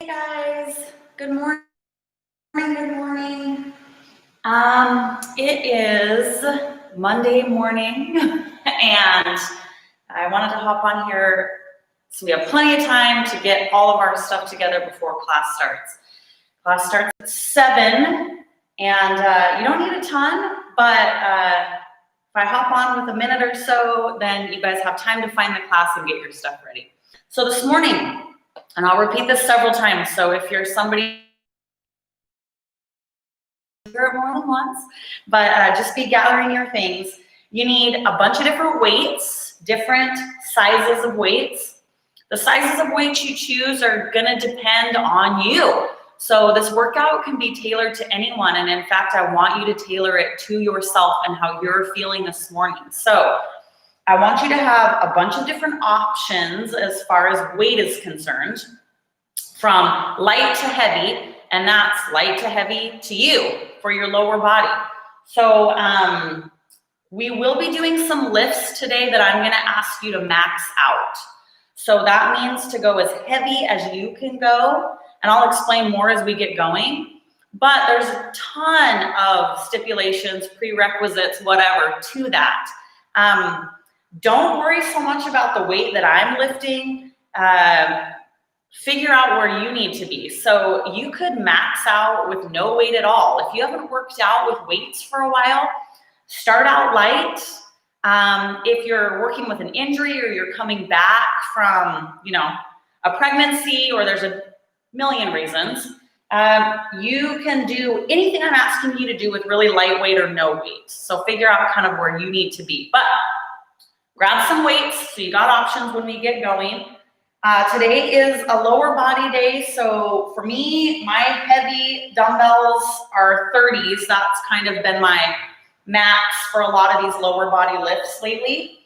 Hey guys, good morning, good morning. It is Monday morning and I wanted to hop on here so we have plenty of time to get all of our stuff together before class starts. Class starts at 7 and you don't need a ton, but if I hop on with a minute or so, then you guys have time to find the class and get your stuff ready. So this morning, and I'll repeat this several times, so if you're somebody, hear it more than once, but just be gathering your things. You need a bunch of different weights, different sizes of weights. The sizes of weights you choose are gonna depend on you. So this workout can be tailored to anyone, and in fact, I want you to tailor it to yourself and how you're feeling this morning. So I want you to have a bunch of different options as far as weight is concerned, from light to heavy, and that's light to heavy to you for your lower body. So we will be doing some lifts today that I'm gonna ask you to max out. So that means to go as heavy as you can go, and I'll explain more as we get going. But there's a ton of stipulations, prerequisites, whatever, to that. Don't worry so much about the weight that I'm lifting. Figure out where you need to be. So you could max out with no weight at all. If you haven't worked out with weights for a while, start out light. If you're working with an injury or you're coming back from, a pregnancy, or there's a million reasons, you can do anything I'm asking you to do with really lightweight or no weight. So figure out kind of where you need to be. But grab some weights, so you got options when we get going. Today is a lower body day, so for me, my heavy dumbbells are 30s. That's kind of been my max for a lot of these lower body lifts lately.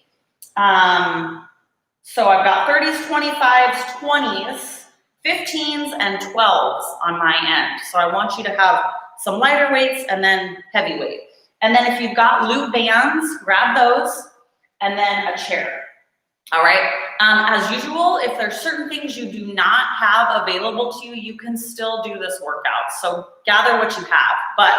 So I've got 30s, 25s, 20s, 15s, and 12s on my end. So I want you to have some lighter weights and then heavy weight. And then if you've got loop bands, grab those, and then a chair. All right. As usual, if there's certain things you do not have available to you, you can still do this workout. So gather what you have, but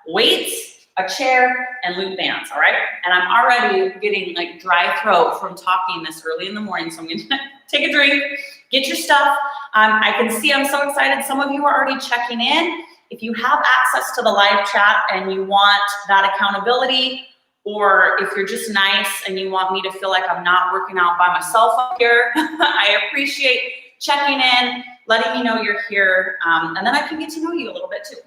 weights, a chair, and loop bands. All right. And I'm already getting like dry throat from talking this early in the morning. So I'm going to take a drink, get your stuff. I can see I'm so excited. Some of you are already checking in. If you have access to the live chat and you want that accountability, or if you're just nice and you want me to feel like I'm not working out by myself up here, I appreciate checking in, letting me know you're here, and then I can get to know you a little bit too.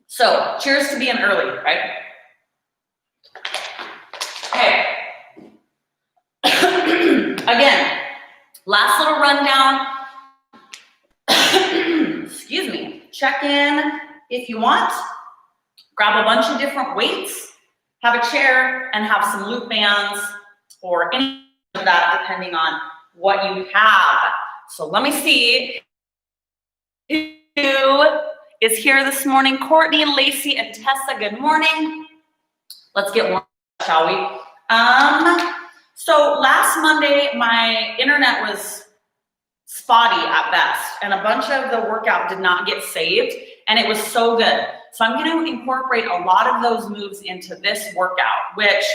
So, cheers to being early, right? Okay. Again, last little rundown. Excuse me. Check in if you want. Grab a bunch of different weights, have a chair, and have some loop bands or any of that depending on what you have. So let me see who is here this morning. Courtney, Lacey, and Tessa, good morning. Let's get warmed up, shall we? So last Monday, my internet was spotty at best, and a bunch of the workout did not get saved, and it was so good. So I'm going to incorporate a lot of those moves into this workout, which,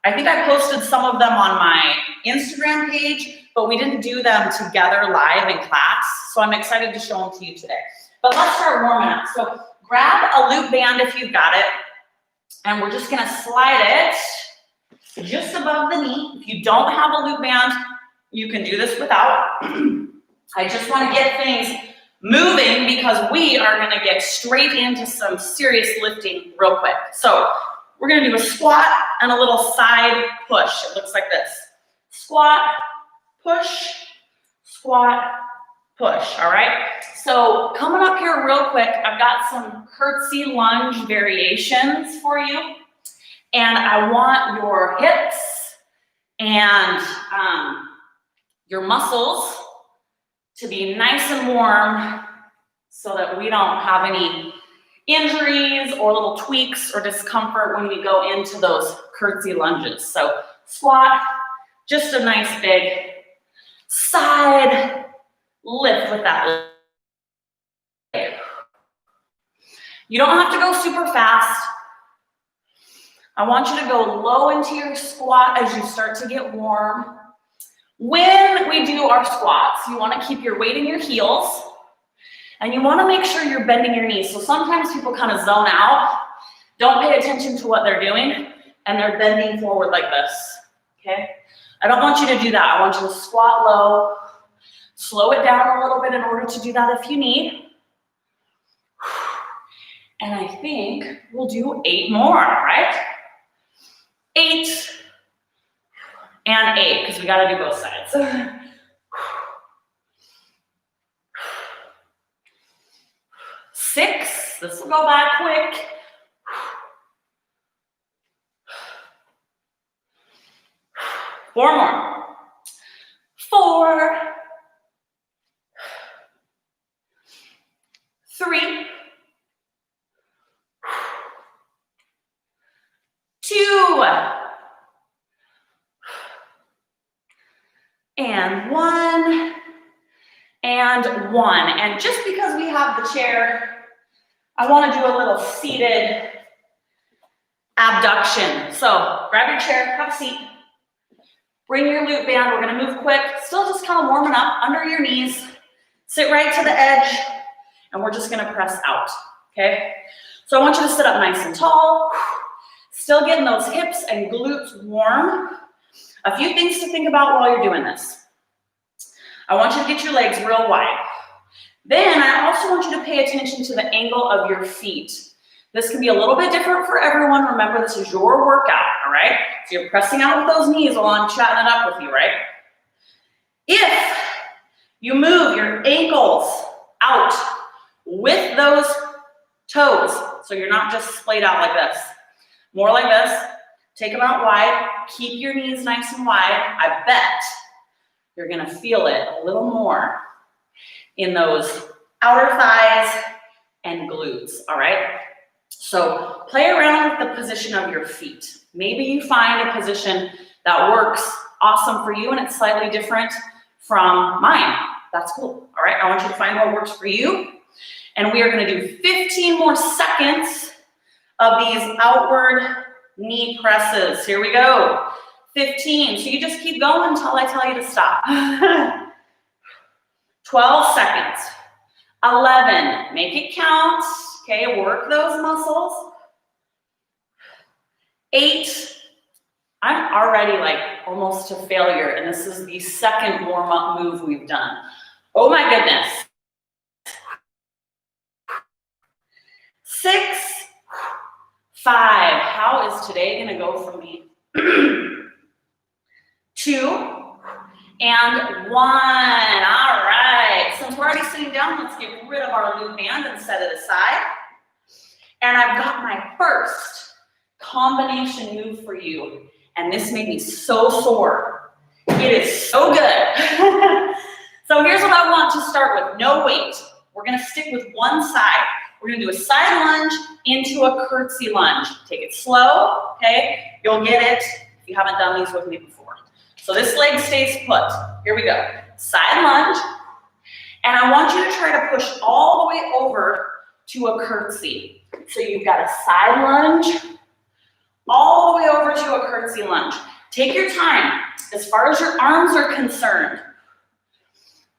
I think I posted some of them on my Instagram page, but we didn't do them together live in class. So I'm excited to show them to you today. But let's start warming up. So grab a loop band if you've got it, and we're just going to slide it just above the knee. If you don't have a loop band, you can do this without. I just want to get things moving because we are going to get straight into some serious lifting real quick. So we're going to do a squat and a little side push. It looks like this. Squat, push, squat, push. All right. So coming up here real quick, I've got some curtsy lunge variations for you. And I want your hips and your muscles to be nice and warm so that we don't have any injuries or little tweaks or discomfort when we go into those curtsy lunges. So squat, just a nice big side lift with that leg. You don't have to go super fast. I want you to go low into your squat as you start to get warm. When we do our squats, you want to keep your weight in your heels, and you want to make sure you're bending your knees. So sometimes people kind of zone out, don't pay attention to what they're doing, and they're bending forward like this, okay? I don't want you to do that. I want you to squat low, slow it down a little bit in order to do that if you need. And I think we'll do 8 more, right? 8 and 8, because we got to do both sides. 6, this will go by quick. 4 more. 4, 3, 2, and 1, and 1. And just because we have the chair, I want to do a little seated abduction. So grab your chair, have a seat. Bring your glute band. We're going to move quick. Still just kind of warming up under your knees. Sit right to the edge, and we're just going to press out, okay? So I want you to sit up nice and tall. Still getting those hips and glutes warm. A few things to think about while you're doing this. I want you to get your legs real wide. Then I also want you to pay attention to the angle of your feet. This can be a little bit different for everyone. Remember, this is your workout, all right? So you're pressing out with those knees while I'm chatting it up with you, right? If you move your ankles out with those toes, so you're not just splayed out like this, more like this, take them out wide, keep your knees nice and wide. I bet you're gonna feel it a little more in those outer thighs and glutes, all right? So play around with the position of your feet. Maybe you find a position that works awesome for you and it's slightly different from mine. That's cool, all right? I want you to find what works for you. And we are gonna do 15 more seconds of these outward knee presses. Here we go. 15, so you just keep going until I tell you to stop. 12 seconds. 11, make it count. Okay, work those muscles. 8, I'm already like almost to failure, and this is the second warm-up move we've done. Oh my goodness. 6, 5, how is today gonna go for me? 2, and 1, all right. Since we're already sitting down, let's get rid of our loop band and set it aside. And I've got my first combination move for you. And this made me so sore. It is so good. So here's what I want to start with, no weight. We're gonna stick with one side. We're gonna do a side lunge into a curtsy lunge. Take it slow, okay? You'll get it if you haven't done these with me before. So this leg stays put. Here we go. Side lunge. And I want you to try to push all the way over to a curtsy. So you've got a side lunge, all the way over to a curtsy lunge. Take your time as far as your arms are concerned.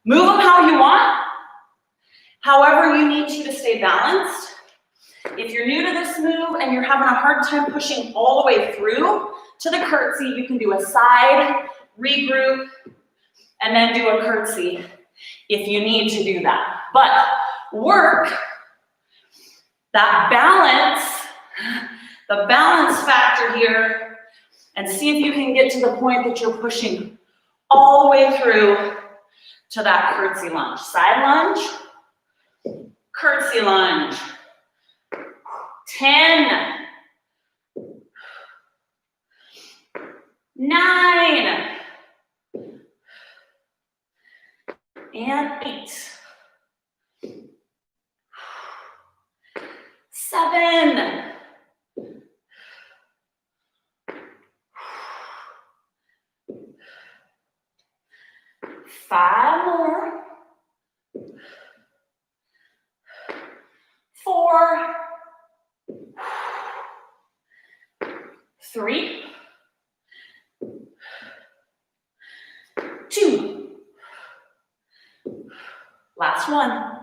Move them how you want, however you need to stay balanced. If you're new to this move and you're having a hard time pushing all the way through to the curtsy, you can do a side, regroup, and then do a curtsy if you need to do that. But work that balance, the balance factor here, and see if you can get to the point that you're pushing all the way through to that curtsy lunge. Side lunge, curtsy lunge. 10, 9, and 8, 7, 5 more, 4, 3, 2, last one,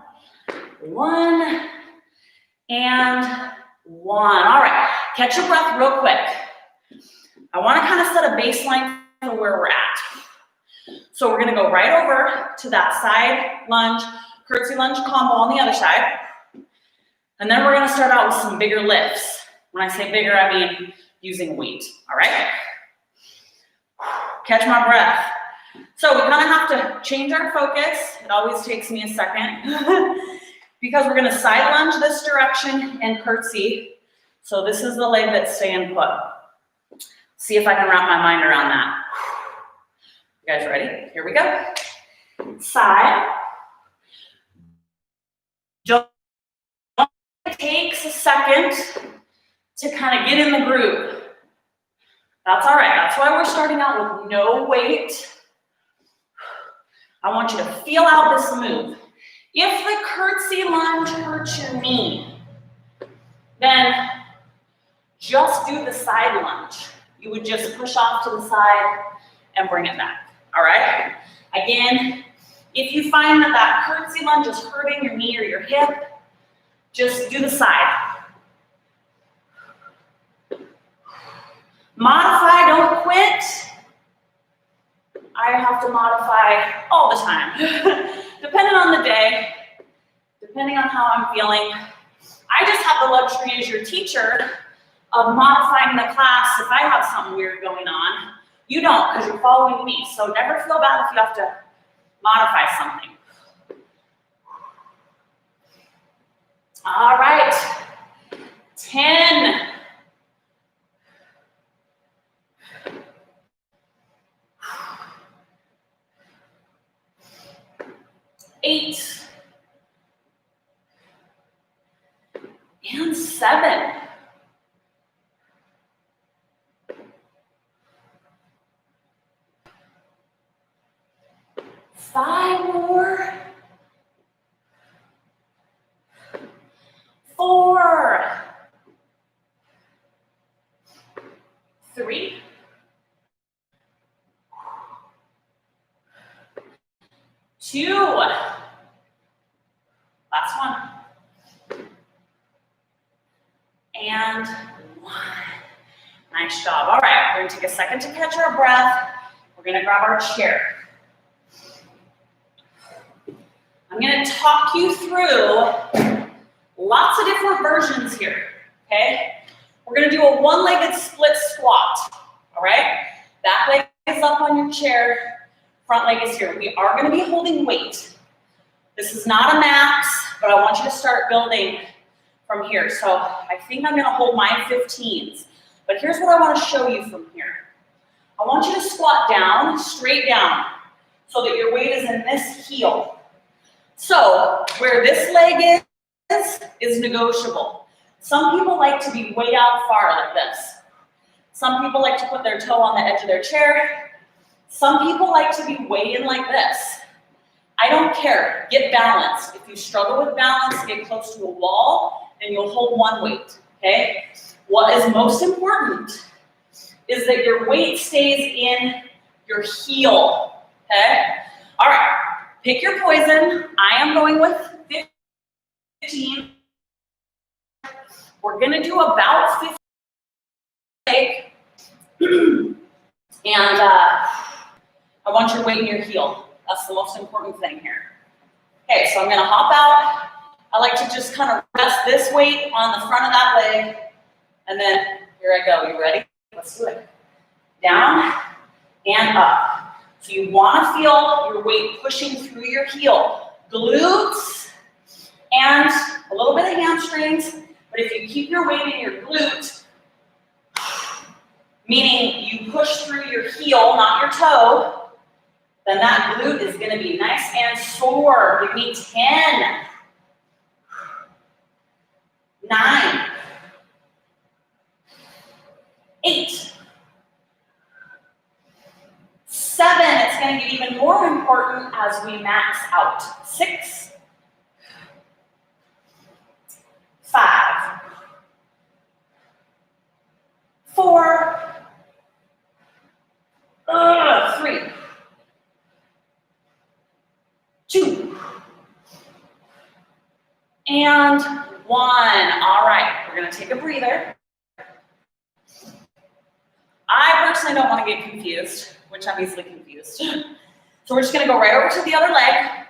1, and 1. All right, catch your breath real quick. I want to kind of set a baseline for where we're at. So we're going to go right over to that side lunge, curtsy lunge combo on the other side. And then we're going to start out with some bigger lifts. When I say bigger, I mean using weight. All right? Catch my breath. So we kind of have to change our focus. It always takes me a second. Because we're going to side lunge this direction and curtsy. So this is the leg that's staying put. See if I can wrap my mind around that. You guys ready? Here we go. Side. It takes a second to kind of get in the groove. That's all right. That's why we're starting out with no weight. I want you to feel out this move. If the curtsy lunge hurts your knee, then just do the side lunge. You would just push off to the side and bring it back. All right? Again, if you find that that curtsy lunge is hurting your knee or your hip, just do the side. Modify, don't quit. I have to modify all the time. Depending on the day, depending on how I'm feeling. I just have the luxury as your teacher of modifying the class if I have something weird going on. You don't, because you're following me. So never feel bad if you have to modify something. All right. 10. 8. And 7. 5 more. 4. 3. 2. Last one. And 1. Nice job. All right, we're going to take a second to catch our breath. We're going to grab our chair. I'm going to talk you through lots of different versions here, okay? We're going to do a one-legged split squat, all right? Back leg is up on your chair, front leg is here. We are going to be holding weight. This is not a max, but I want you to start building from here. So I think I'm going to hold my 15s, but here's what I want to show you from here. I want you to squat down, straight down, so that your weight is in this heel. So where this leg is negotiable. Some people like to be way out far like this. Some people like to put their toe on the edge of their chair. Some people like to be way in like this. I don't care. Get balanced. If you struggle with balance, get close to a wall, and you'll hold one weight, okay? What is most important is that your weight stays in your heel, okay? All right. Pick your poison. I am going with 15. We're gonna do about 15. And I want your weight in your heel. That's the most important thing here. Okay, so I'm gonna hop out. I like to just kind of rest this weight on the front of that leg. And then here I go. You ready? Let's do it. Down and up. So you want to feel your weight pushing through your heel. Glutes and a little bit of hamstrings, but if you keep your weight in your glute, meaning you push through your heel, not your toe, then that glute is going to be nice and sore. Give me 10, 9, 8, 7, it's going to get even more important as we max out. 6, And 1. All right, we're gonna take a breather. I personally don't want to get confused, which I'm easily confused. So we're just gonna go right over to the other leg,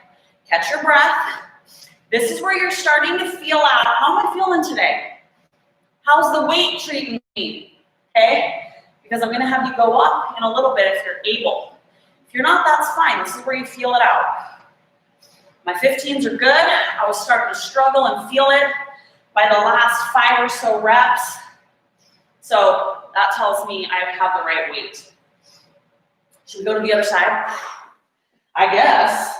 catch your breath. This is where you're starting to feel out, how am I feeling today? How's the weight treating me, okay? Because I'm gonna have you go up in a little bit if you're able. If you're not, that's fine. This is where you feel it out. My 15s are good. I was starting to struggle and feel it by the last 5 or so reps. So that tells me I have the right weight. Should we go to the other side? I guess.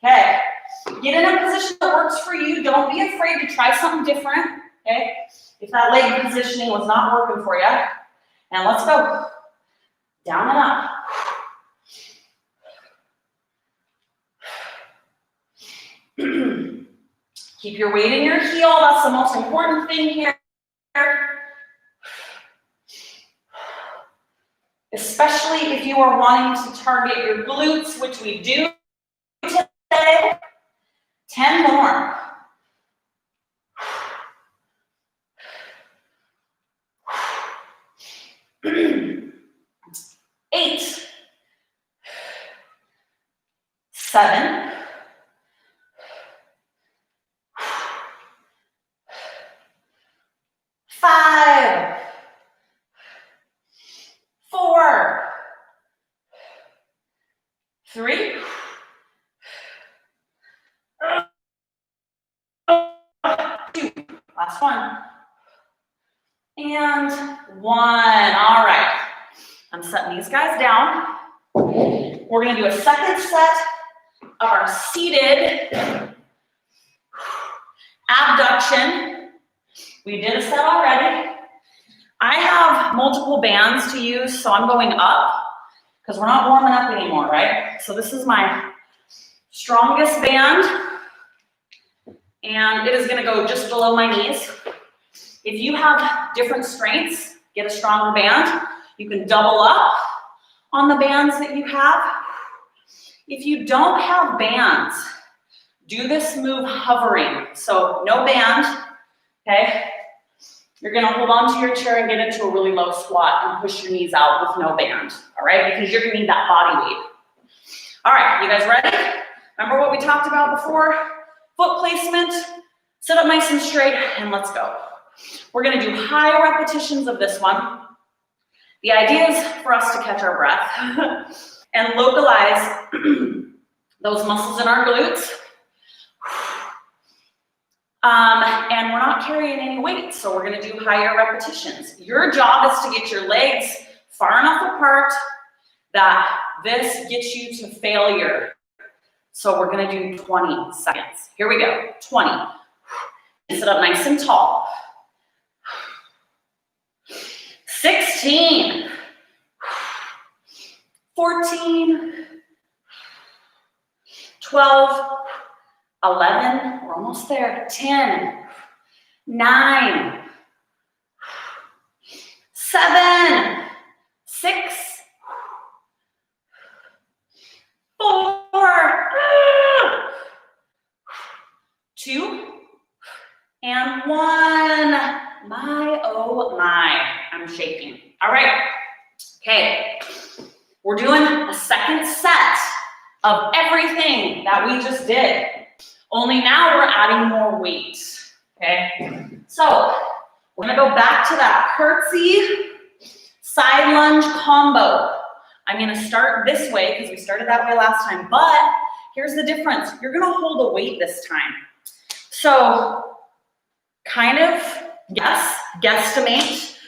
Okay. Get in a position that works for you. Don't be afraid to try something different. Okay. If that leg positioning was not working for you. And let's go. Down and up. Keep your weight in your heel. That's the most important thing here. Especially if you are wanting to target your glutes, which we do today. 10 more. 8. 7. 5. 4. 3. 2. Last one. And 1. All right. I'm setting these guys down. We're going to do a second set of our seated abduction. We did a set already. I have multiple bands to use, so I'm going up because we're not warming up anymore, right? So this is my strongest band, and it is going to go just below my knees. If you have different strengths, get a stronger band. You can double up on the bands that you have. If you don't have bands, do this move hovering. So no band, okay? You're gonna hold on to your chair and get into a really low squat and push your knees out with no band, all right? Because you're gonna need that body weight. All right, you guys ready? Remember what we talked about before? Foot placement, sit up nice and straight, and let's go. We're gonna do high repetitions of this one. The idea is for us to catch our breath and localize those muscles in our glutes. And we're not carrying any weight, so we're gonna do higher repetitions. Your job is to get your legs far enough apart that this gets you to failure. So we're gonna do 20 seconds. Here we go, 20. Sit up nice and tall. 16. 14. 12. 11, we're almost there. 10, 9, 7, 6, 4, 2, and 1. My, oh my, I'm shaking. All right, okay. We're doing a second set of everything that we just did. Only now we're adding more weight, okay? So we're gonna go back to that curtsy side lunge combo. I'm gonna start this way because we started that way last time, but here's the difference. You're gonna hold a weight this time. So kind of guesstimate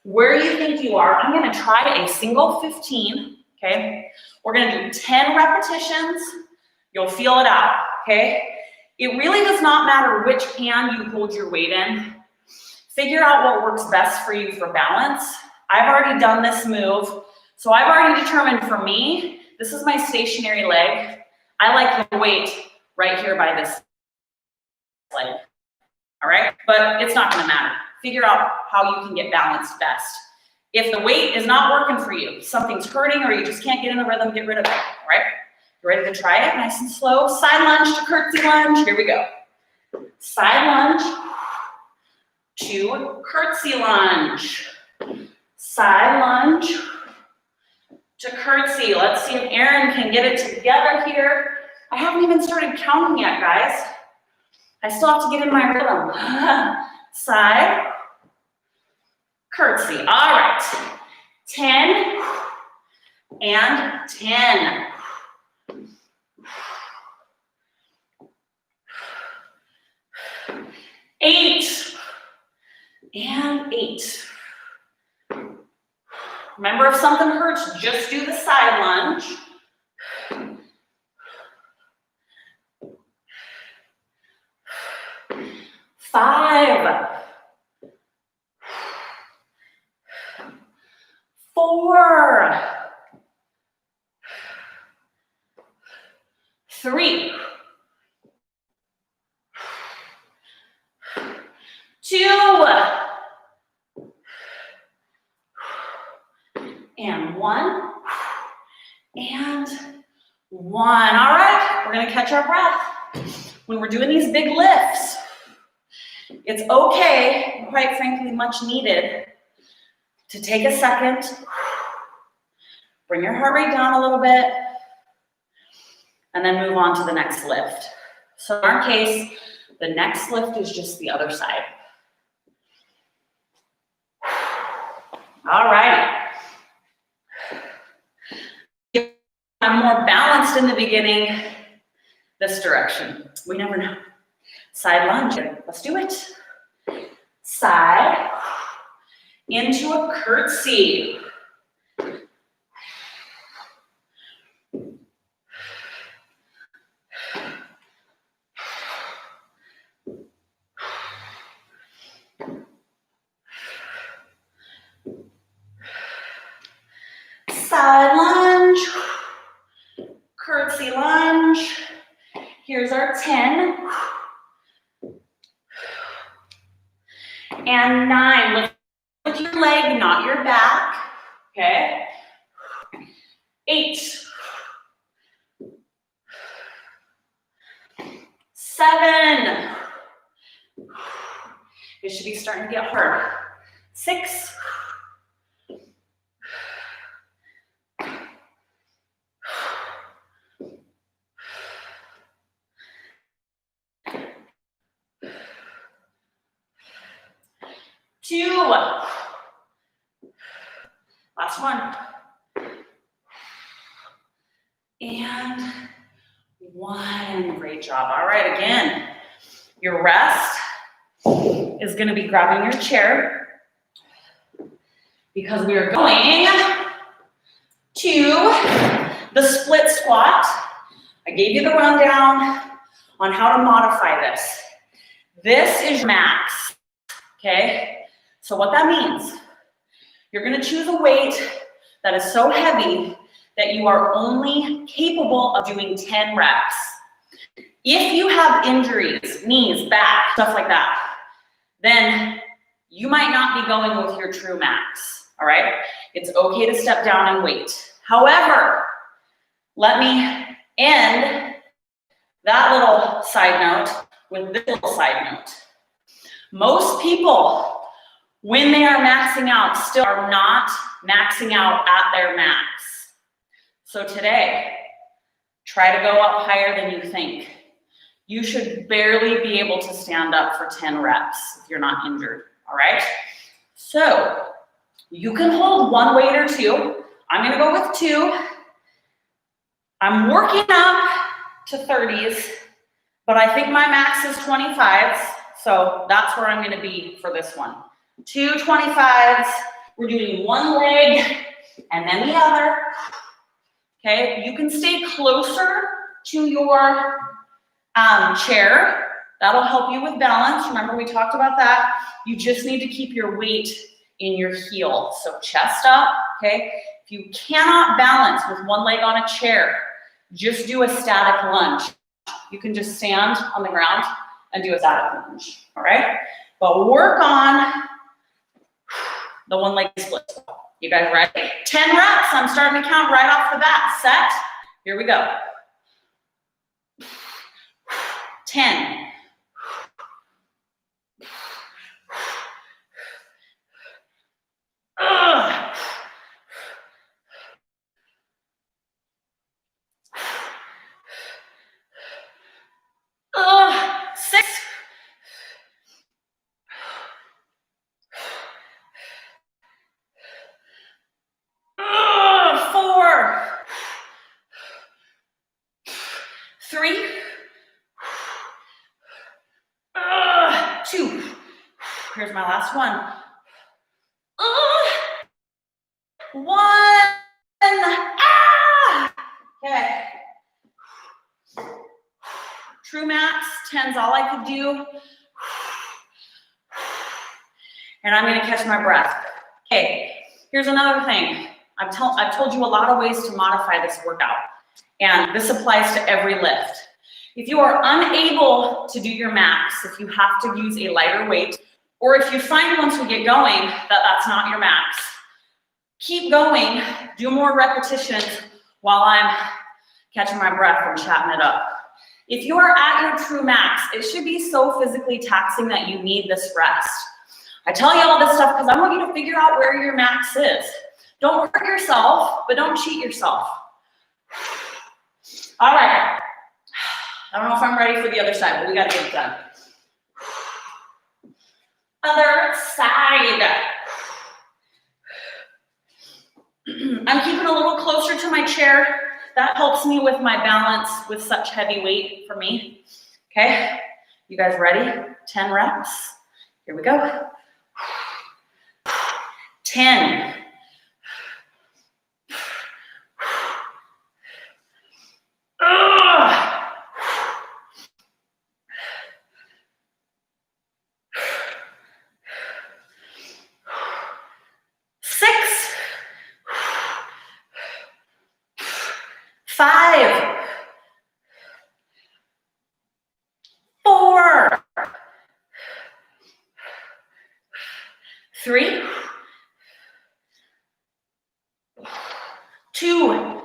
where you think you are. I'm gonna try a single 15, okay? We're gonna do 10 repetitions. You'll feel it out, okay? It really does not matter which hand you hold your weight in. Figure out what works best for you for balance. I've already done this move, so I've already determined for me, this is my stationary leg. I like the weight right here by this leg, all right? But it's not gonna matter. Figure out how you can get balanced best. If the weight is not working for you, something's hurting or you just can't get in the rhythm, get rid of it, all right? You ready to try it? Nice and slow. Side lunge to curtsy lunge. Here we go. Side lunge to curtsy lunge. Side lunge to curtsy. Let's see if Erin can get it together here. I haven't even started counting yet, guys. I still have to get in my rhythm. Side, curtsy. All right. 10 and 10. 8 and 8. Remember, if something hurts, just do the side lunge. 5, 4, 3, 2, and 1, and 1. All right, we're gonna catch our breath. When we're doing these big lifts, it's okay, quite frankly, much needed, to take a second, bring your heart rate down a little bit, and then move on to the next lift. So in our case, the next lift is just the other side. All righty. I'm more balanced in the beginning, this direction. We never know. Side lunge, let's do it. Side, into a curtsy. Side lunge, curtsy lunge. Here's our 10. And 9, lift with your leg, not your back, okay? 8, 7, it should be starting to get hard. 6, 2, last one, and 1. Great job. All right, again, your rest is going to be grabbing your chair because we are going to the split squat. I gave you the rundown on how to modify this. This is max, okay? So what that means, you're going to choose a weight that is so heavy that you are only capable of doing 10 reps. If you have injuries, knees, back, stuff like that, then you might not be going with your true max, all right? It's okay to step down and wait. However, let me end that little side note with this little side note. Most people, when they are maxing out, still are not maxing out at their max. So today, try to go up higher than you think. You should barely be able to stand up for 10 reps if you're not injured, all right? So you can hold one weight or two. I'm gonna go with 2. I'm working up to 30s, but I think my max is 25s, so that's where I'm gonna be for this one. 2 25s, we're doing one leg and then the other, okay? You can stay closer to your chair. That'll help you with balance. Remember, we talked about that. You just need to keep your weight in your heel. So chest up, okay? If you cannot balance with one leg on a chair, just do a static lunge. You can just stand on the ground and do a static lunge, all right? But work on the one leg split. You guys ready? 10 reps. I'm starting to count right off the bat. Set. Here we go. 10, 3, 2. Here's my last one. 1. Okay. True max, 10's all I could do. And I'm gonna catch my breath. Okay, here's another thing. I've told you a lot of ways to modify this workout, and this applies to every lift. If you are unable to do your max, if you have to use a lighter weight, or if you find once we get going that that's not your max, keep going, do more repetitions while I'm catching my breath and chatting it up. If you are at your true max, it should be so physically taxing that you need this rest. I tell you all this stuff because I want you to figure out where your max is. Don't hurt yourself, but don't cheat yourself. All right. I don't know if I'm ready for the other side, but we got to get it done. Other side. I'm keeping a little closer to my chair. That helps me with my balance with such heavy weight for me. Okay, you guys ready? 10 reps. Here we go. 10. 6. 5. 4. 3. 2.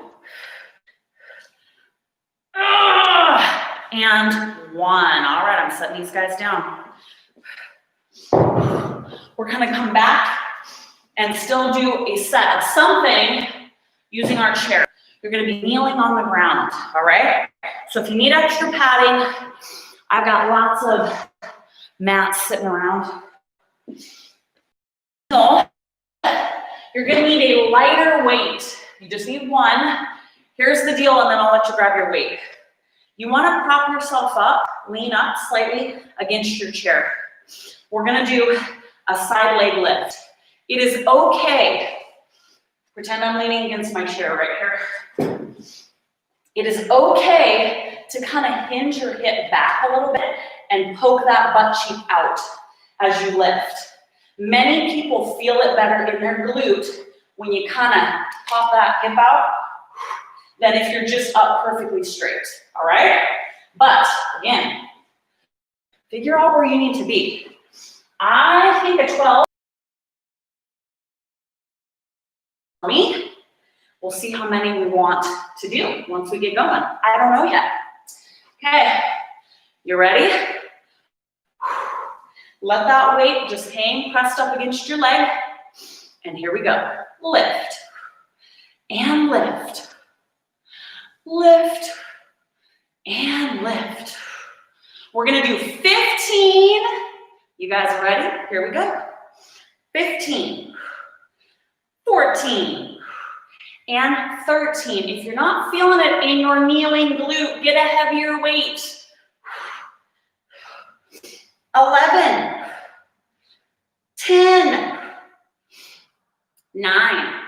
And 1. All right, I'm setting these guys down. We're gonna come back and still do a set of something using our chair. You're gonna be kneeling on the ground, all right? So if you need extra padding, I've got lots of mats sitting around. So you're gonna need a lighter weight. You just need 1. Here's the deal, and then I'll let you grab your weight. You wanna prop yourself up, lean up slightly against your chair. We're gonna do a side leg lift. It is okay. Pretend I'm leaning against my chair right here. It is okay to kind of hinge your hip back a little bit and poke that butt cheek out as you lift. Many people feel it better in their glute when you kind of pop that hip out than if you're just up perfectly straight, all right? But again, figure out where you need to be. I think a 12 for me. We'll see how many we want to do once we get going. I don't know yet. Okay, you ready? Let that weight just hang pressed up against your leg. And here we go. Lift and lift. Lift and lift. We're gonna do 15. You guys are ready? Here we go. 15, 14, and 13. If you're not feeling it in your kneeling glute, get a heavier weight. 11, 10, 9,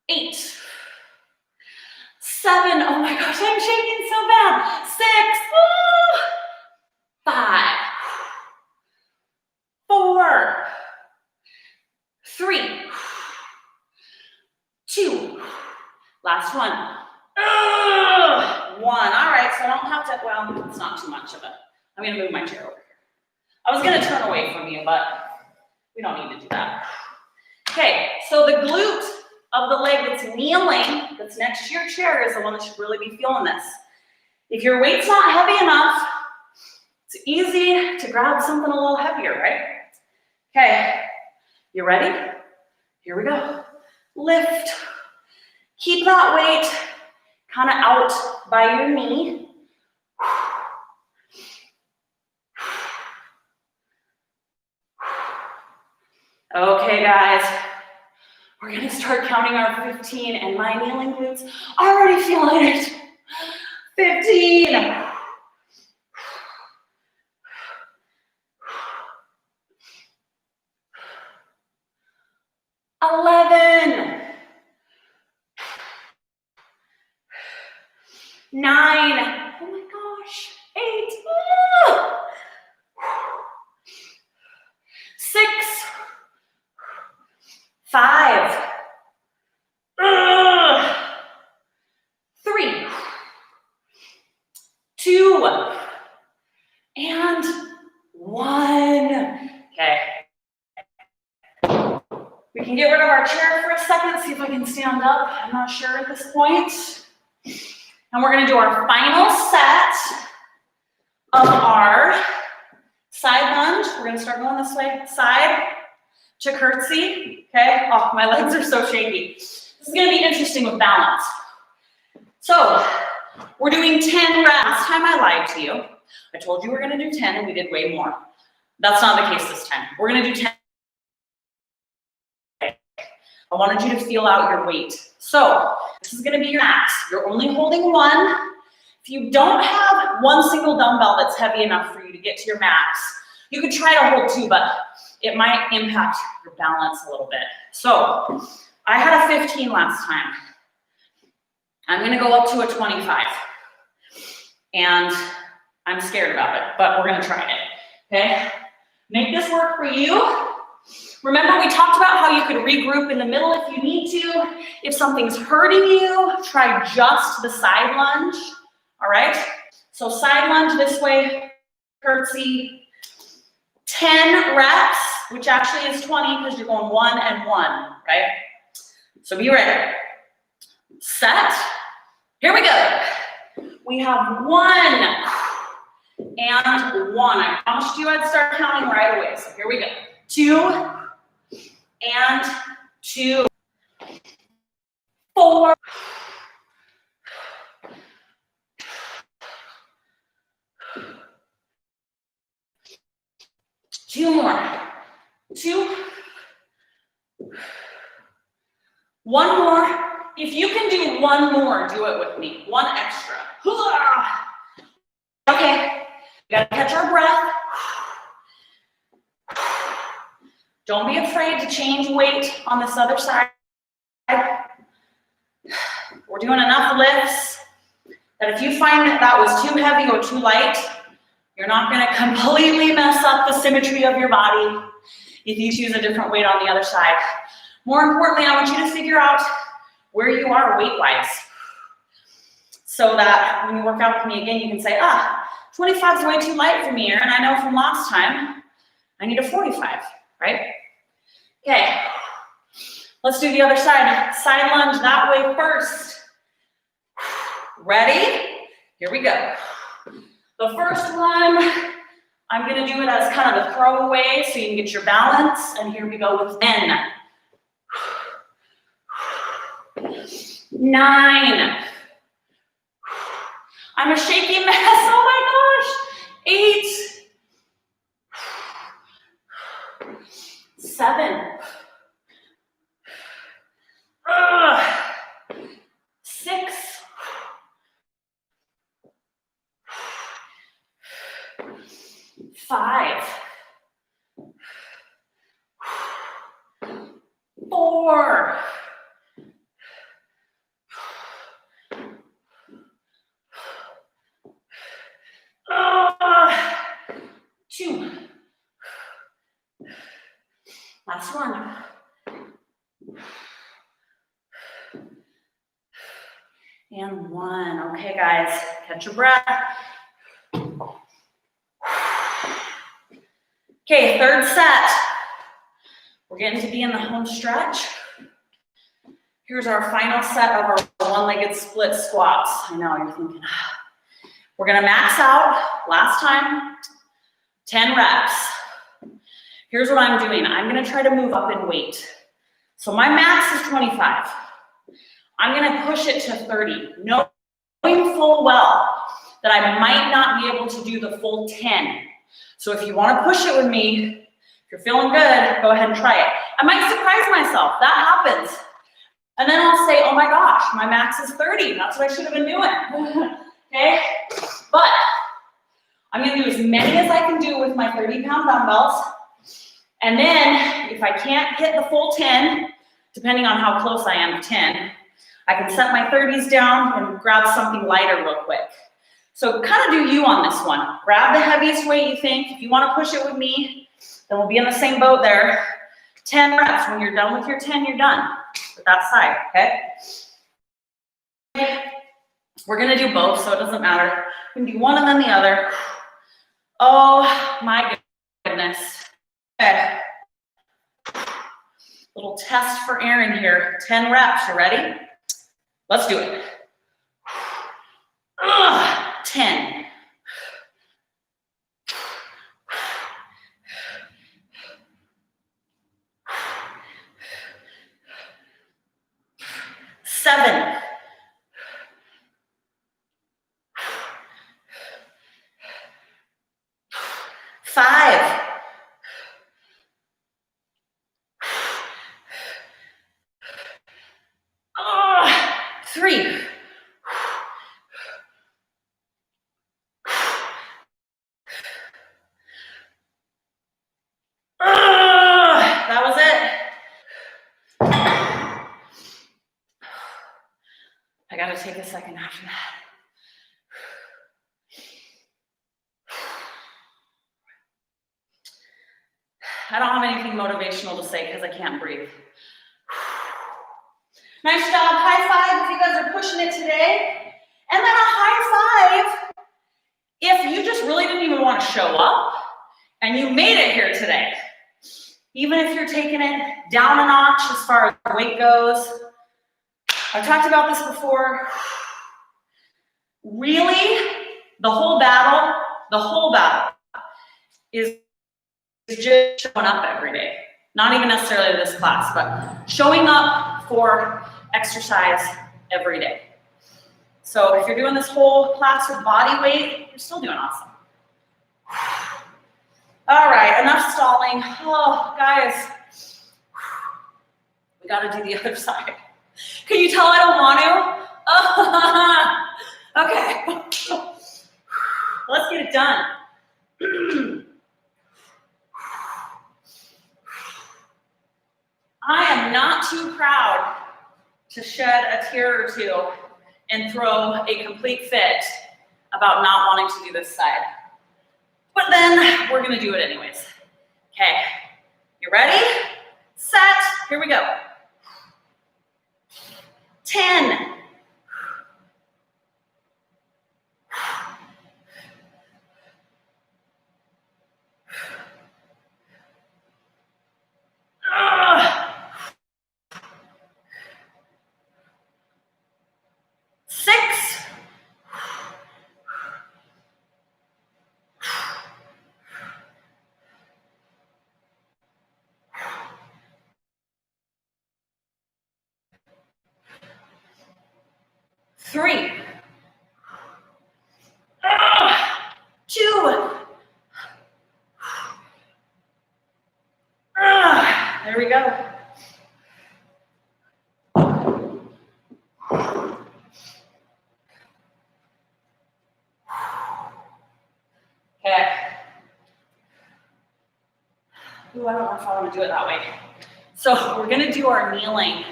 8, 7. Oh my gosh, I'm shaking so bad. 6, 5, 4, 3, 2, last one. 1. All right, so I don't have to, well, it's not too much of it. I'm gonna move my chair over here. I was gonna turn away from you, but we don't need to do that. Okay, so the glute of the leg that's kneeling, that's next to your chair, is the one that should really be feeling this. If your weight's not heavy enough, it's easy to grab something a little heavier, right? Okay, you ready? Here we go. Lift. Keep that weight kind of out by your knee. Okay, guys, we're gonna start counting our 15, and my kneeling glutes already feeling it. 15. 11. 9. Oh my gosh. 8. Ah. 6. 5. 3. 2. And 1. Okay. We can get rid of our chair for a second, see if I can stand up. I'm not sure at this point. And we're gonna do our final set of our side lunge. We're gonna start going this way, side to curtsy, okay? Oh, my legs are so shaky. This is gonna be interesting with balance. So, we're doing 10 reps. Last time I lied to you. I told you we're gonna do 10 and we did way more. That's not the case this time. We're gonna do 10. I wanted you to feel out your weight. So, this is gonna be your max. You're only holding 1. If you don't have one single dumbbell that's heavy enough for you to get to your max, you could try to hold 2, but it might impact your balance a little bit. So, I had a 15 last time. I'm gonna go up to a 25. And I'm scared about it, but we're gonna try it, okay? Make this work for you. Remember, we talked about how you could regroup in the middle if you need to. If something's hurting you, try just the side lunge, all right? So side lunge this way, curtsy, 10 reps, which actually is 20 because you're going 1 and 1, right? So be ready. Set. Here we go. We have 1 and 1. I promised you I'd start counting right away, so here we go. 2 and 2. 4. 2 more. 2. 1 more. If you can do 1 more, do it with me. 1 extra. Okay. We gotta catch our breath. Don't be afraid to change weight on this other side. We're doing enough lifts that if you find that that was too heavy or too light, you're not gonna completely mess up the symmetry of your body if you choose a different weight on the other side. More importantly, I want you to figure out where you are weight-wise so that when you work out with me again, you can say, 25 is way too light for me, Erin. I know from last time, I need a 45, right? Okay, let's do the other side. Side lunge that way first. Ready? Here we go. The first one, I'm gonna do it as kind of a throwaway so you can get your balance, and here we go with 10. 9. I'm a shaky mess, oh my gosh. 8. 7. 6. 5. 4. 2. Last one. And 1. Okay, guys, catch your breath. Okay, third set. We're getting to be in the home stretch. Here's our final set of our one-legged split squats. I know, you're thinking, we're gonna max out, last time, 10 reps. Here's what I'm doing. I'm gonna try to move up in weight. So my max is 25. I'm gonna push it to 30, knowing full well that I might not be able to do the full 10. So if you wanna push it with me, if you're feeling good, go ahead and try it. I might surprise myself, that happens. And then I'll say, oh my gosh, my max is 30. That's what I should have been doing. okay? But I'm gonna do as many as I can do with my 30-pound dumbbells. And then if I can't hit the full 10, depending on how close I am to 10, I can set my 30s down and grab something lighter real quick. So kind of do you on this one. Grab the heaviest weight you think. If you want to push it with me, then we'll be in the same boat there. 10 reps. When you're done with your 10, you're done with that side, okay? We're going to do both, so it doesn't matter. We can do one and then the other. Oh my goodness. Okay. Little test for Aaron here. 10 reps. You ready? Let's do it. 10. 7. 5. 3. That was it. I gotta take a second after that. I don't have anything motivational to say because I can't breathe. Nice job. High five if you guys are pushing it today. And then a high five if you just really didn't even want to show up and you made it here today. Even if you're taking it down a notch as far as weight goes. I've talked about this before. Really, the whole battle is just showing up every day. Not even necessarily this class, but showing up for exercise every day. So if you're doing this whole class with body weight, you're still doing awesome. All right, enough stalling. Oh, guys, we gotta do the other side. Can you tell I don't want to? Okay, let's get it done. I am not too proud to shed a tear or two and throw a complete fit about not wanting to do this side. But then we're gonna do it anyways. Okay, you ready? Set, here we go. 10. 6. 3. 2. There we go. Okay. Ooh, I don't know if I want to do it that way. So we're gonna do our kneeling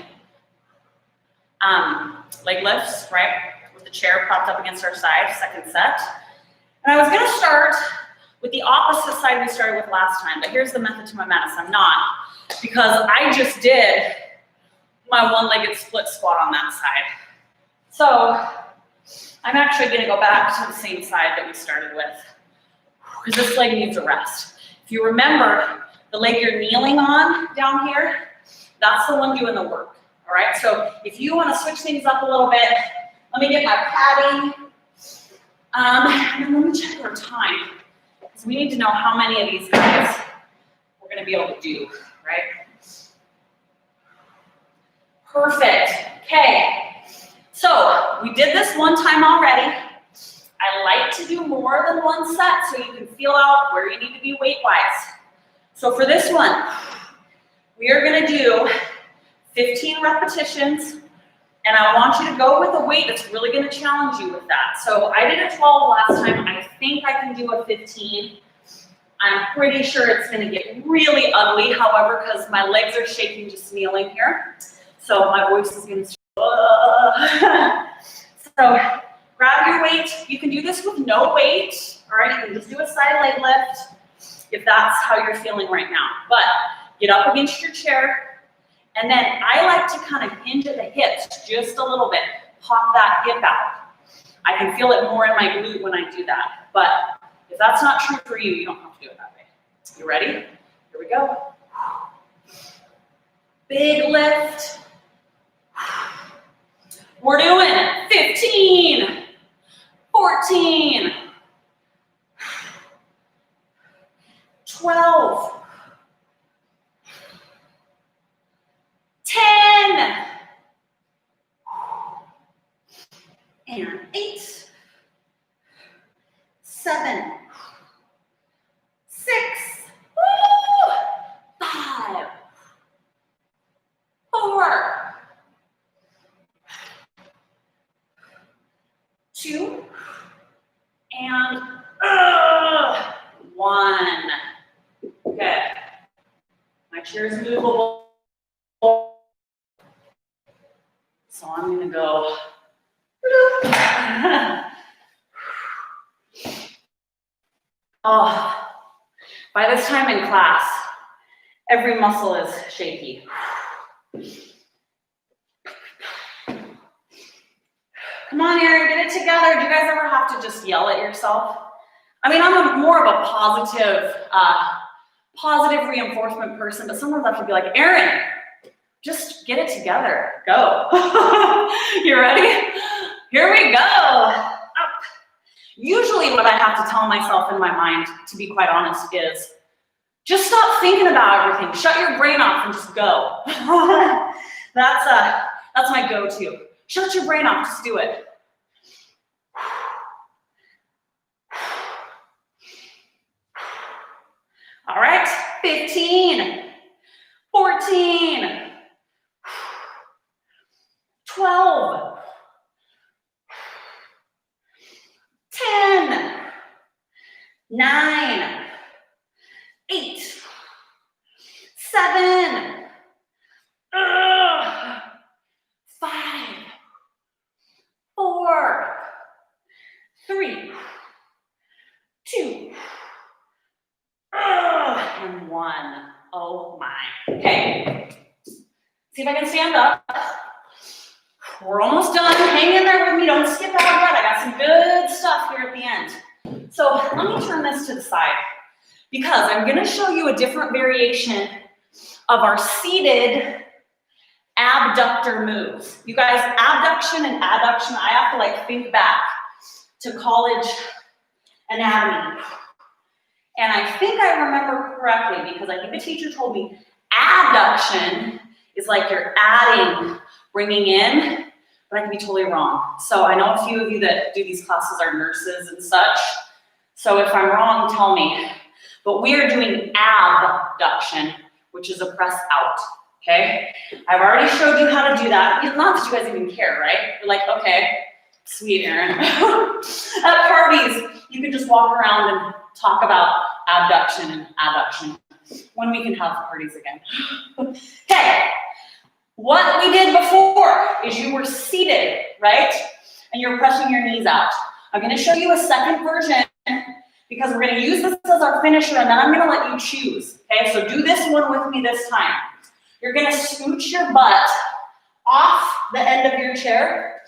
leg lifts, right? With the chair propped up against our side, second set. And I was gonna start with the opposite side we started with last time, but here's the method to my madness. I'm not, because I just did my one-legged split squat on that side. So I'm actually gonna go back to the same side that we started with, because this leg needs a rest. If you remember, the leg you're kneeling on down here, that's the one doing the work, all right? So if you wanna switch things up a little bit, let me get my padding, and then let me check our time, because we need to know how many of these guys we're gonna be able to do, right? Perfect, okay. So we did this one time already. I like to do more than one set so you can feel out where you need to be weight-wise. So for this one, we are gonna do 15 repetitions And I want you to go with a weight that's really gonna challenge you with that. So I did a 12 last time. I think I can do a 15. I'm pretty sure it's gonna get really ugly, however, because my legs are shaking just kneeling here. So my voice is gonna So grab your weight. You can do this with no weight, all right? You can just do a side leg lift if that's how you're feeling right now. But get up against your chair, and then I like to kind of hinge at the hips just a little bit. Pop that hip out. I can feel it more in my glute when I do that. But if that's not true for you, you don't have to do it that way. You ready? Here we go. Big lift. We're doing 15, 14, 12, 10, and 8, 7, 6, 5, 4, 2, and 1. Okay. My chair is movable, so I'm gonna go. Oh, by this time in class, every muscle is shaky. Come on, Erin, get it together. Do you guys ever have to just yell at yourself? I mean, I'm more of a positive reinforcement person, but sometimes I have to be like, Erin, just get it together. Go. You ready? Here we go. Up. Usually what I have to tell myself in my mind, to be quite honest, is just stop thinking about everything. Shut your brain off and just go. That's my go-to. Shut your brain off, just do it. All right, 15, 14, 12, 10, 9, 8, 7, 5, 4, 3, 2, and 1. Oh my. Okay. See if I can stand up. We're almost done. Hang in there with me. Don't skip out yet. I got some good stuff here at the end. So let me turn this to the side because I'm going to show you a different variation of our seated abductor moves. You guys, abduction and adduction, I have to like think back to college anatomy. And I think I remember correctly because I think the teacher told me abduction is like you're adding, bringing in, but I can be totally wrong. So I know a few of you that do these classes are nurses and such. So if I'm wrong, tell me. But we are doing abduction, which is a press out, okay? I've already showed you how to do that. Not that you guys even care, right? You're like, okay, sweet, Erin. At parties, you can just walk around and talk about abduction and adduction when we can have parties again. Okay, what we did before is you were seated, right? And you're pressing your knees out. I'm gonna show you a second version because we're gonna use this as our finisher and then I'm gonna let you choose, okay? So do this one with me this time. You're gonna scooch your butt off the end of your chair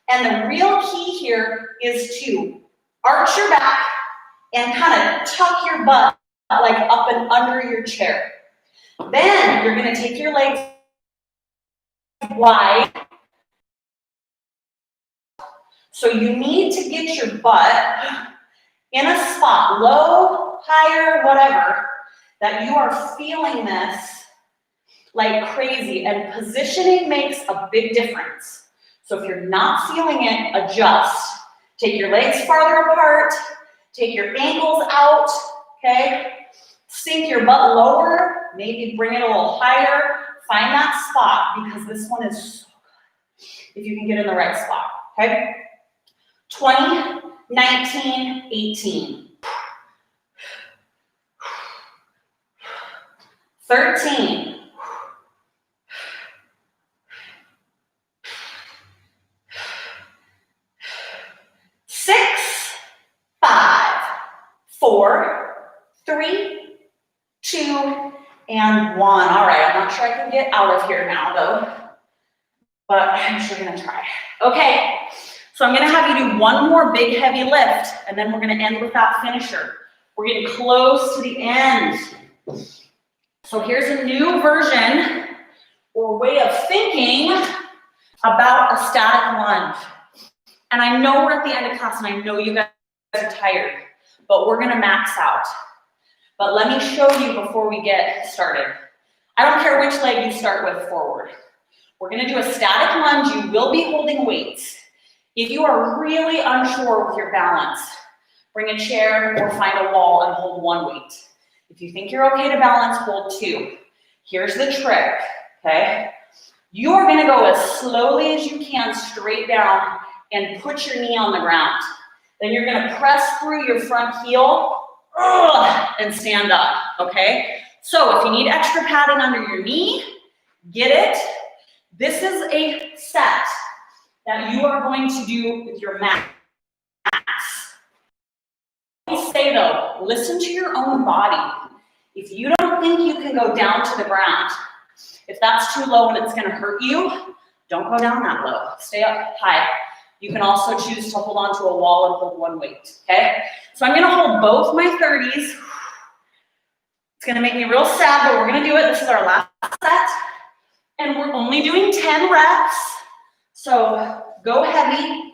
and the real key here is to arch your back and kind of tuck your butt like up and under your chair. Then you're gonna take your legs wide. So you need to get your butt in a spot, low, higher, whatever, that you are feeling this like crazy. And positioning makes a big difference. So if you're not feeling it, adjust. Take your legs farther apart. Take your ankles out, okay? Sink your butt lower, maybe bring it a little higher. Find that spot because this one is so if you can get in the right spot, okay? 20, 19, 18. 13. 6, 5, 4, 3, 2, and 1. All right, I'm not sure I can get out of here now though, but I'm sure gonna try. Okay, so I'm gonna have you do one more big heavy lift, and then we're gonna end with that finisher. We're getting close to the end. So here's a new version or way of thinking about a static lunge. And I know we're at the end of class, and I know you guys are tired, but we're gonna max out. But let me show you before we get started. I don't care which leg you start with forward. We're gonna do a static lunge. You will be holding weights. If you are really unsure with your balance, bring a chair or find a wall and hold one weight. If you think you're okay to balance, hold 2. Here's the trick, okay? You are gonna go as slowly as you can straight down and put your knee on the ground. Then you're gonna press through your front heel and stand up, okay? So if you need extra padding under your knee, get it. This is a set that you are going to do with your max. Say though, listen to your own body. If you don't think you can go down to the ground, if that's too low and it's gonna hurt you, don't go down that low. Stay up high. You can also choose to hold onto a wall and hold one weight, okay? So I'm gonna hold both my 30s. It's gonna make me real sad, but we're gonna do it. This is our last set. And we're only doing 10 reps. So go heavy.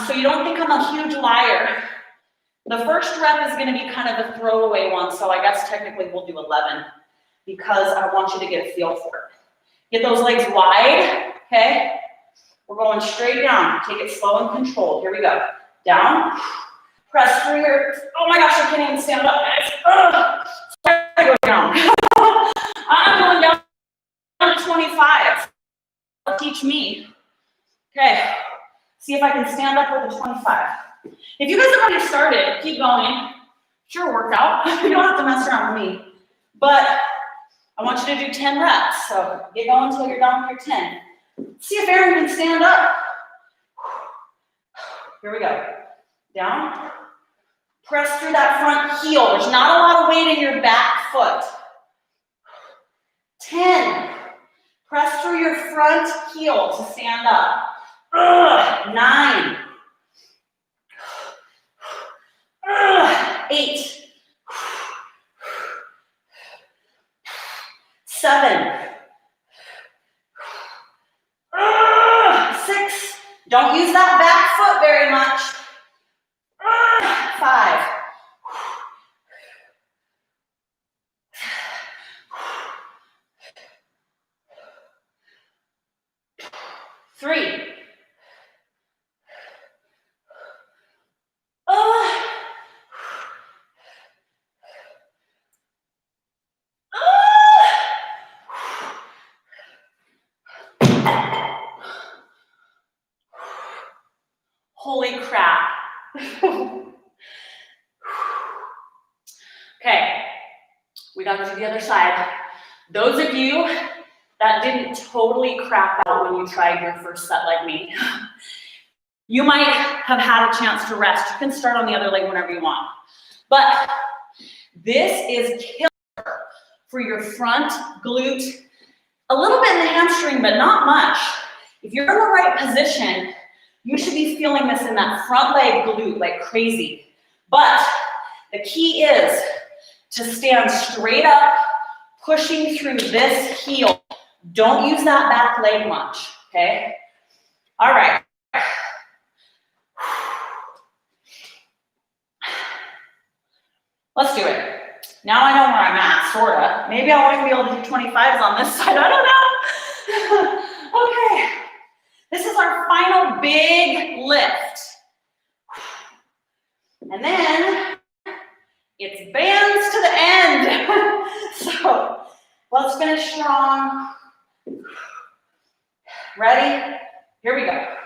So you don't think I'm a huge liar. The first rep is gonna be kind of a throwaway one, so I guess technically we'll do 11 because I want you to get a feel for it. Get those legs wide, okay? We're going straight down. Take it slow and controlled. Here we go. Down. Press through your, oh my gosh, I can't even stand up, guys. I gotta go down. I'm going down to 25. Teach me. Okay. See if I can stand up with a 25. If you guys have already started, keep going. Sure, workout. You don't have to mess around with me. But I want you to do 10 reps. So get going until you're done with your 10. See if Aaron can stand up. Here we go. Down. Press through that front heel. There's not a lot of weight in your back foot. 10. Press through your front heel to stand up. 9. 8. 7. 6. Don't use that back foot very much. 5. 3. Holy crap. Okay, we got to the other side. Those of you that didn't totally crap out when you tried your first set like me, you might have had a chance to rest. You can start on the other leg whenever you want. But this is killer for your front glute, a little bit in the hamstring, but not much. If you're in the right position, you should be feeling this in that front leg glute like crazy. But the key is to stand straight up, pushing through this heel. Don't use that back leg much, okay? All right. Let's do it. Now I know where I'm at, sorta. Maybe I won't be able to do 25s on this side, I don't know. Okay. This is our final big lift. And then it's bands to the end. So let's finish strong. Ready? Here we go.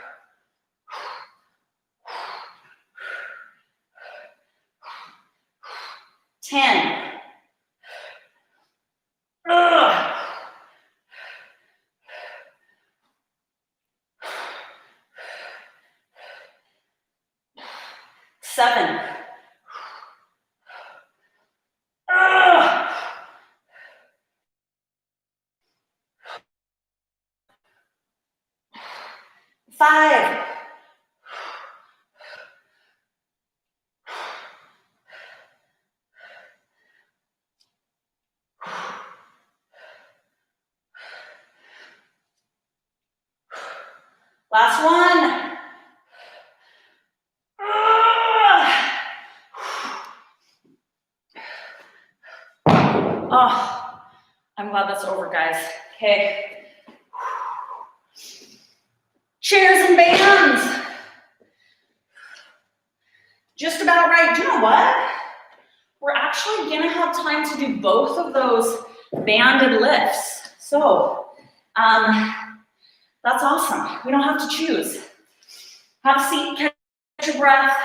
Ten. Seven. 5. 1. Oh, I'm glad that's over, guys. Okay. Chairs and bands. Just about right. Do you know what? We're actually gonna have time to do both of those banded lifts. So, that's awesome. We don't have to choose. Have a seat, catch your breath.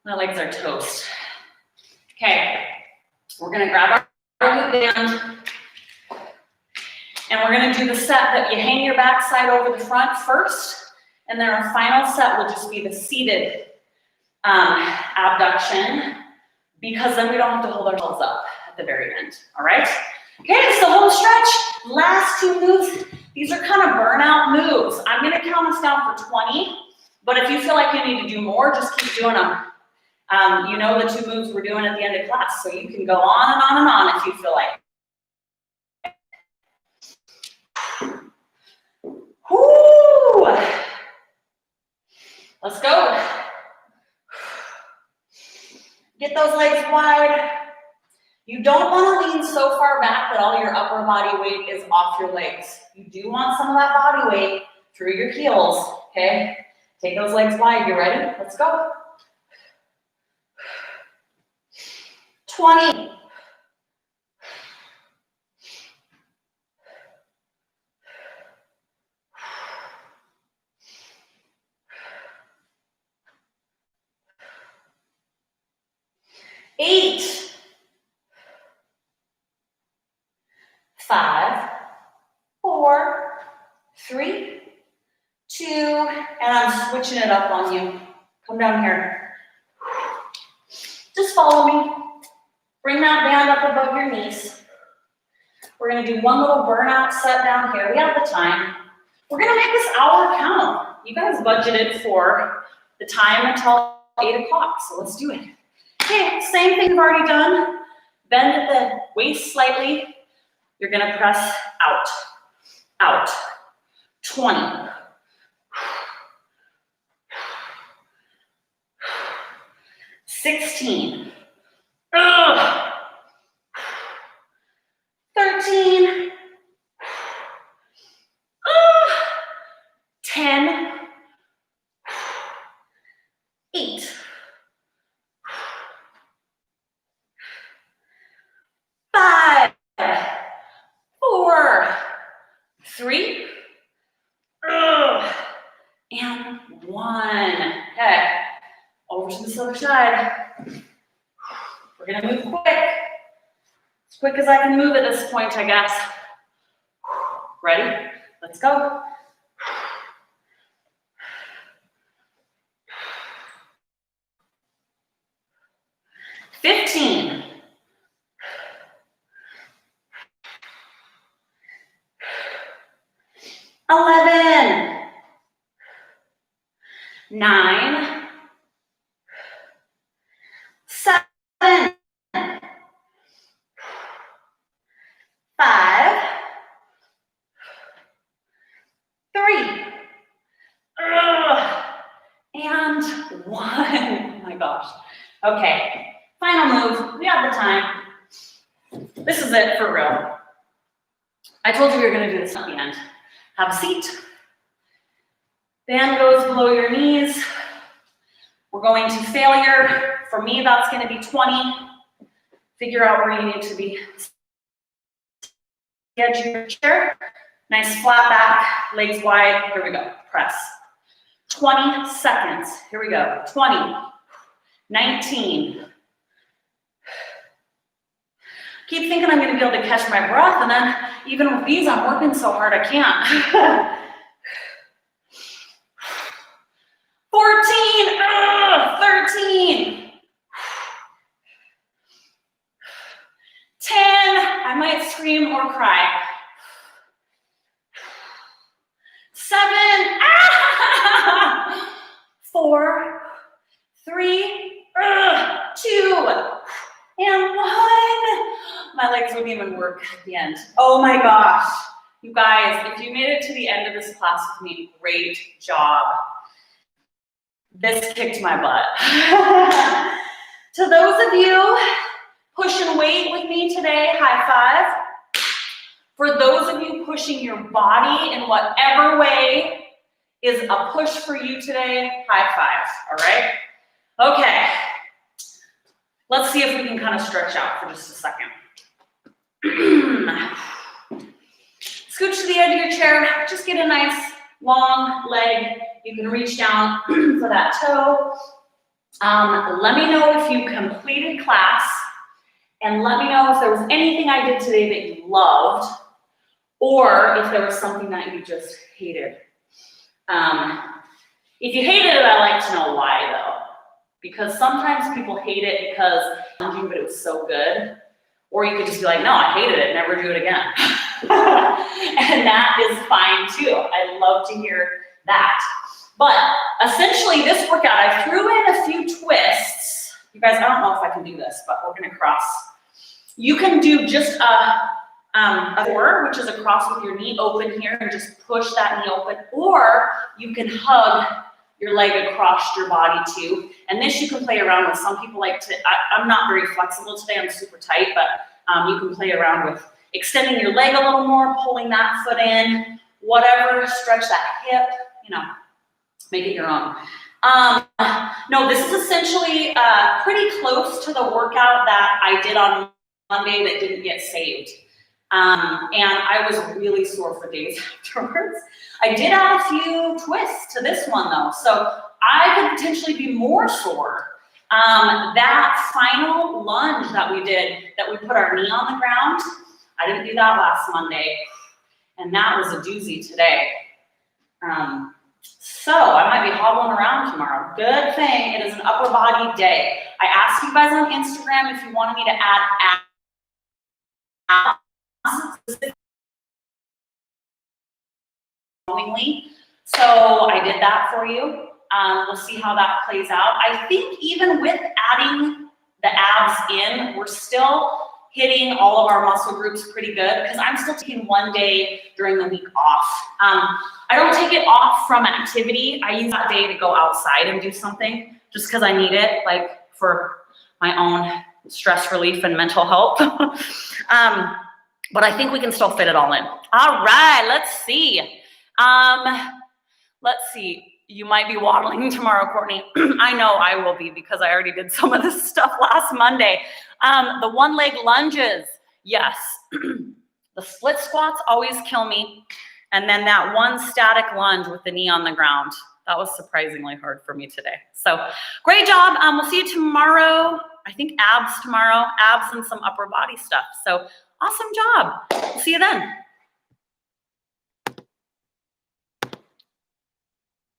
My legs are toast. Okay, we're gonna grab our glute band, and we're gonna do the set that you hang your backside over the front first, and then our final set will just be the seated abduction, because then we don't have to hold ourselves up at the very end, all right? Okay, so home stretch, last 2 moves. These are kind of burnout moves. I'm gonna count us down for 20, but if you feel like you need to do more, just keep doing them. You know the 2 moves we're doing at the end of class, so you can go on and on and on if you feel like. Whoo! Let's go. Get those legs wide. You don't want to lean so far back that all your upper body weight is off your legs. You do want some of that body weight through your heels, okay? Take those legs wide. You ready? Let's go. 20. 8. 5, 4, 3, 2, and I'm switching it up on you. Come down here. Just follow me. Bring that band up above your knees. We're gonna do one little burnout set down here. We have the time. We're gonna make this hour count. You guys budgeted for the time until 8 o'clock, so let's do it. Okay, same thing we've already done. Bend at the waist slightly. You're gonna press out, out. 20. 16. 13. 10. 8. 5. 4. 3. And 1. Okay. Over to this other side. We're gonna move quick. As quick as I can move at this point, I guess. Ready? Let's go. 15. 11. 9. 7. 5. 3. And 1. Oh my gosh. Okay. Final move. We have the time. This is it for real. I told you we were going to do this at the end. Have a seat. Band goes below your knees. We're going to failure. For me, that's going to be 20. Figure out where you need to be. Edge of your chair. Nice flat back, legs wide. Here we go. Press. 20 seconds. Here we go. 20, 19. Keep thinking I'm going to be able to catch my breath, and then even with these, I'm working so hard I can't. 14, 13, 10, I might scream or cry. 7, 4, 3, 2, and 1. My legs wouldn't even work at the end. Oh my gosh. You guys, if you made it to the end of this class with me, great job. This kicked my butt. To those of you pushing weight with me today, high five. For those of you pushing your body in whatever way is a push for you today, high five, all right? Okay, let's see if we can kind of stretch out for just a second. Scooch to the edge of your chair, just get a nice long leg. You can reach down for that toe. Let me know if you completed class, and let me know if there was anything I did today that you loved, or if there was something that you just hated. If you hated it, I'd like to know why though. Because sometimes people hate it because but it was so good. Or you could just be like, no, I hated it, never do it again. And that is fine too. I'd love to hear that. But essentially this workout, I threw in a few twists. You guys, I don't know if I can do this, but we're gonna cross. You can do just a 4, which is a cross with your knee open here, and just push that knee open. Or you can hug your leg across your body too. And this you can play around with. Some people like to, I'm not very flexible today, I'm super tight, but you can play around with extending your leg a little more, pulling that foot in, whatever, stretch that hip, you know, make it your own. No, this is essentially pretty close to the workout that I did on Monday that didn't get saved. And I was really sore for days afterwards. I did add a few twists to this one though, so I could potentially be more sore. That final lunge that we did, that we put our knee on the ground, I didn't do that last Monday, and that was a doozy today. So I might be hobbling around tomorrow. Good thing it is an upper body day. I asked you guys on Instagram if you wanted me to add abs. So I did that for you. We'll see how that plays out. I think even with adding the abs in, we're still hitting all of our muscle groups pretty good because I'm still taking one day during the week off. I don't take it off from activity. I use that day to go outside and do something just because I need it, like for my own stress relief and mental health. But I think we can still fit it all in. All right, let's see. Let's see. You might be waddling tomorrow, Courtney. I know I will be because I already did some of this stuff last Monday. The one leg lunges, yes. The split squats always kill me. And then that one static lunge with the knee on the ground. That was surprisingly hard for me today. So great job. We'll see you tomorrow. I think abs tomorrow, abs and some upper body stuff. So awesome job. We'll see you then.